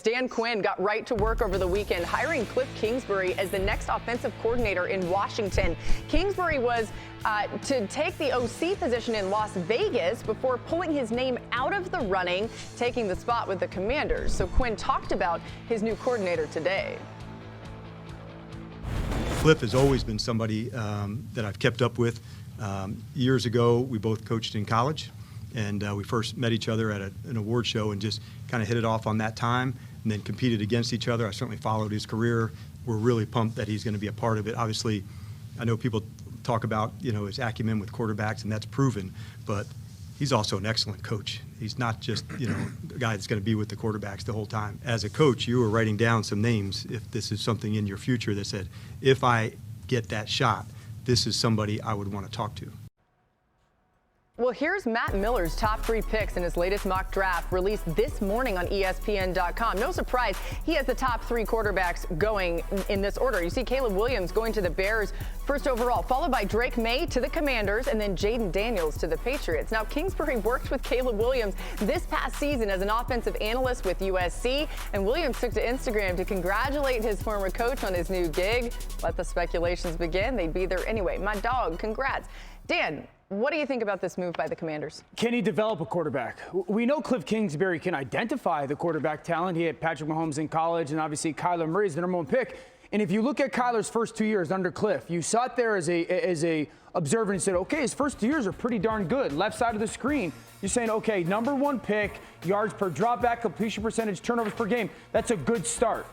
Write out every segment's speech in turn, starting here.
Dan Quinn got right to work over the weekend, hiring Kliff Kingsbury as the next offensive coordinator in Washington. Kingsbury was to take the OC position in Las Vegas before pulling his name out of the running, taking the spot with the Commanders. So Quinn talked about his new coordinator today. Kliff has always been somebody that I've kept up with. Years ago, we both coached in college, and we first met each other at an award show and just kind of hit it off on that time, and then competed against each other. I certainly followed his career. We're really pumped that he's going to be a part of it. Obviously, I know people talk about, his acumen with quarterbacks, and that's proven, but he's also an excellent coach. He's not just, a guy that's going to be with the quarterbacks the whole time. As a coach, you were writing down some names if this is something in your future that said, if I get that shot, this is somebody I would want to talk to. Well, here's Matt Miller's top 3 picks in his latest mock draft released this morning on ESPN.com. No surprise, he has the top 3 quarterbacks going in this order. You see Caleb Williams going to the Bears first overall, followed by Drake May to the Commanders, and then Jaden Daniels to the Patriots. Now, Kingsbury worked with Caleb Williams this past season as an offensive analyst with USC, and Williams took to Instagram to congratulate his former coach on his new gig. Let the speculations begin. They'd be there anyway. My dog, congrats. Dan, what do you think about this move by the Commanders? Can he develop a quarterback? We know Kliff Kingsbury can identify the quarterback talent. He had Patrick Mahomes in college, and obviously Kyler Murray is the #1 pick. And if you look at Kyler's first 2 years under Kliff, you sat there as a observer and said, okay, his first 2 years are pretty darn good. Left side of the screen, you're saying, okay, #1 pick, yards per dropback, completion percentage, turnovers per game. That's a good start.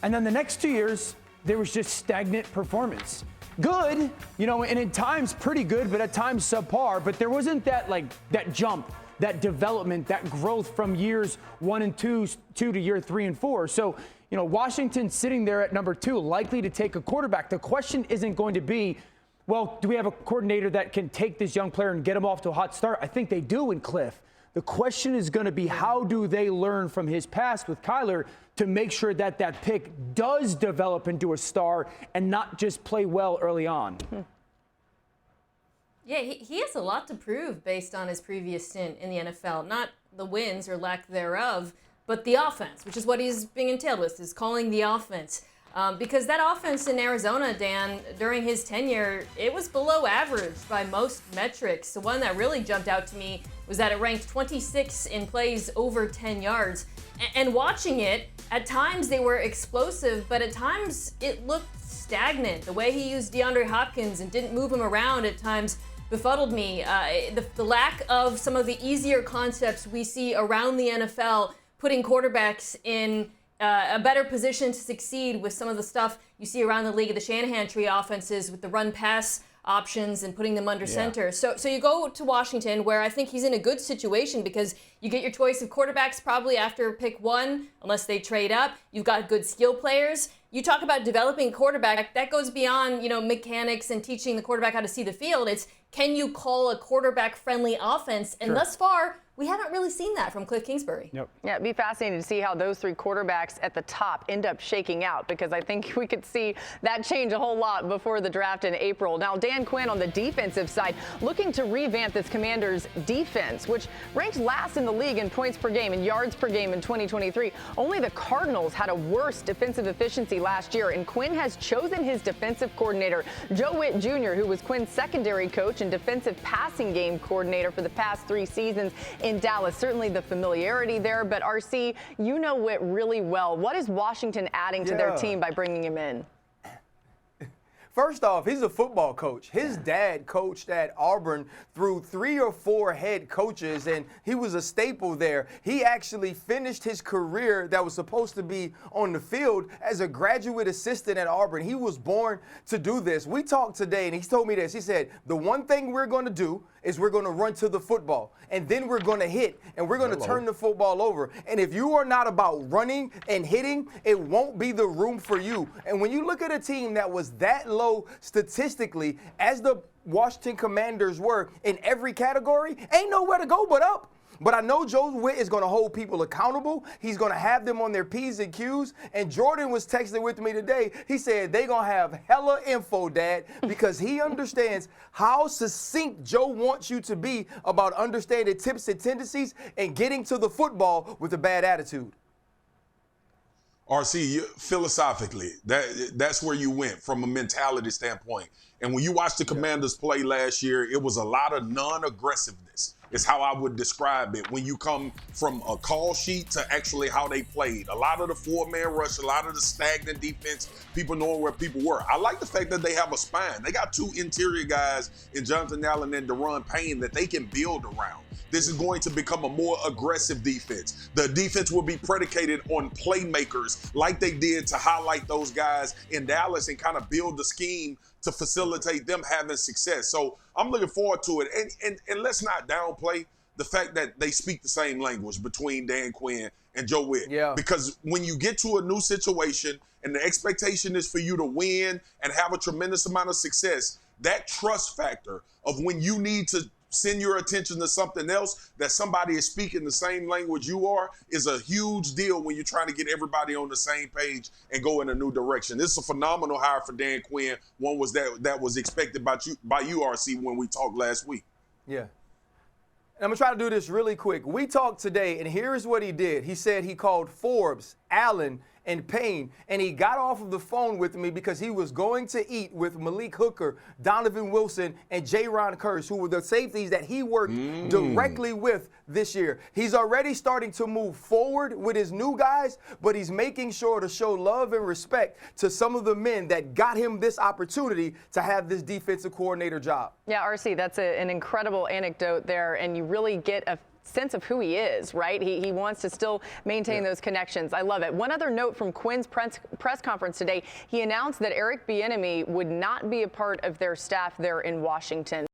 And then the next 2 years, there was just stagnant performance. Good, and at times pretty good, but at times subpar. But there wasn't that jump, that development, that growth from years 1 and 2 to year 3 and 4. So, Washington sitting there at #2, likely to take a quarterback. The question isn't going to be, well, do we have a coordinator that can take this young player and get him off to a hot start? I think they do in Kliff. The question is going to be, how do they learn from his past with Kyler to make sure that that pick does develop into a star and not just play well early on? Yeah, he has a lot to prove based on his previous stint in the NFL. Not the wins or lack thereof, but the offense, which is what he's being entailed with, is calling the offense. Because that offense in Arizona, Dan, during his tenure, it was below average by most metrics. The one that really jumped out to me was that it ranked 26 in plays over 10 yards. And watching it, at times they were explosive, but at times it looked stagnant. The way he used DeAndre Hopkins and didn't move him around at times befuddled me. The lack of some of the easier concepts we see around the NFL, putting quarterbacks in a better position to succeed with some of the stuff you see around the league of the Shanahan tree offenses with the run-pass options and putting them under center. So you go to Washington, where I think he's in a good situation because you get your choice of quarterbacks probably after pick 1, unless they trade up. You've got good skill players. You talk about developing a quarterback, that goes beyond, mechanics and teaching the quarterback how to see the field. It's, can you call a quarterback-friendly offense? And thus far, we haven't really seen that from Kliff Kingsbury. Nope. Yeah, it'd be fascinating to see how those 3 quarterbacks at the top end up shaking out, because I think we could see that change a whole lot before the draft in April. Now, Dan Quinn on the defensive side, looking to revamp this Commanders defense, which ranked last in the league in points per game and yards per game in 2023. Only the Cardinals had a worse defensive efficiency last year, and Quinn has chosen his defensive coordinator, Joe Witt Jr., who was Quinn's secondary coach and defensive passing game coordinator for the past 3 seasons in Dallas. Certainly the familiarity there, but RC, you know Witt really well. What is Washington adding to their team by bringing him in? First off, he's a football coach. His dad coached at Auburn through 3 or 4 head coaches, and he was a staple there. He actually finished his career that was supposed to be on the field as a graduate assistant at Auburn. He was born to do this. We talked today, and he told me this. He said, the one thing we're going to do is we're going to run to the football, and then we're going to hit, and we're going to turn the football over. And if you are not about running and hitting, it won't be the room for you. And when you look at a team that was that low statistically, as the Washington Commanders were in every category, ain't nowhere to go but up. But I know Joe Witt is going to hold people accountable. He's going to have them on their P's and Q's. And Jordan was texting with me today. He said they're going to have hella info, Dad, because he understands how succinct Joe wants you to be about understanding tips and tendencies and getting to the football with a bad attitude. RC, philosophically, that's where you went from a mentality standpoint. And when you watched the Commanders play last year, it was a lot of non-aggressiveness. Is how I would describe it. When you come from a call sheet to actually how they played, a lot of the four-man rush, a lot of the stagnant defense, people knowing where people were. I like the fact that they have a spine. They got two interior guys in Jonathan Allen and Deron Payne that they can build around. This is going to become a more aggressive defense. The defense will be predicated on playmakers like they did to highlight those guys in Dallas and kind of build the scheme to facilitate them having success. So I'm looking forward to it. And let's not downplay the fact that they speak the same language between Dan Quinn and Joe Witt. Yeah. Because when you get to a new situation and the expectation is for you to win and have a tremendous amount of success, that trust factor of when you need to send your attention to something else, that somebody is speaking the same language you are, is a huge deal when you're trying to get everybody on the same page and go in a new direction. This is a phenomenal hire for Dan Quinn. One was that was expected by you, RC, when we talked last week. Yeah. And I'm going to try to do this really quick. We talked today, and here's what he did. He said he called Forbes, Allen, and Payne, and he got off of the phone with me because he was going to eat with Malik Hooker, Donovan Wilson, and J-Ron Curse, who were the safeties that he worked directly with this year. He's already starting to move forward with his new guys, but he's making sure to show love and respect to some of the men that got him this opportunity to have this defensive coordinator job. Yeah, RC, that's an incredible anecdote there, and you really get a sense of who he is, right? He wants to still maintain those connections. I love it. One other note from Quinn's press conference today, he announced that Eric Bieniemy would not be a part of their staff there in Washington.